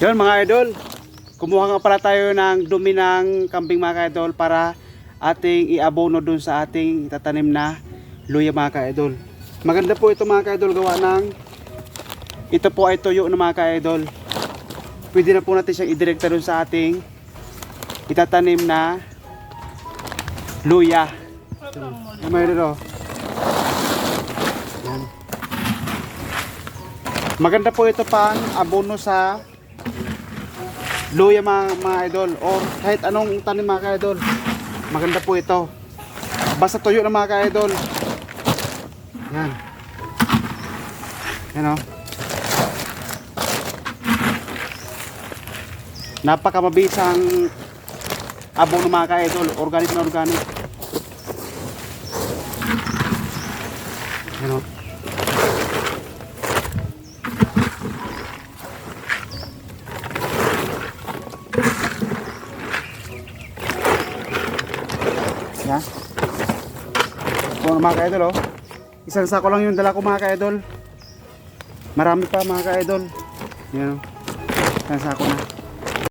Yun mga idol, kumuha nga pala tayo ng dumi ng kambing mga idol para ating iabono dun sa ating tatanim na luya mga idol. Maganda po ito mga idol, gawa ng ito po ay tuyo na mga idol. Pwede na po natin siyang idirekta dun sa ating itatanim na luya. Yan mga idol, oh. Yan. Maganda po ito pang abono sa luya mga idol, or kahit anong tanim mga idol. Maganda po ito, basta tuyo na mga idol. Yan. Yan, oh. Napakamabisang abono mga idol, organic na organic. Yan, oh. Yan. So mga ka-idol, oh. Isang sako lang yung dala ko mga ka-idol. Marami pa mga ka-idol. Yan, oh. Isang sako na.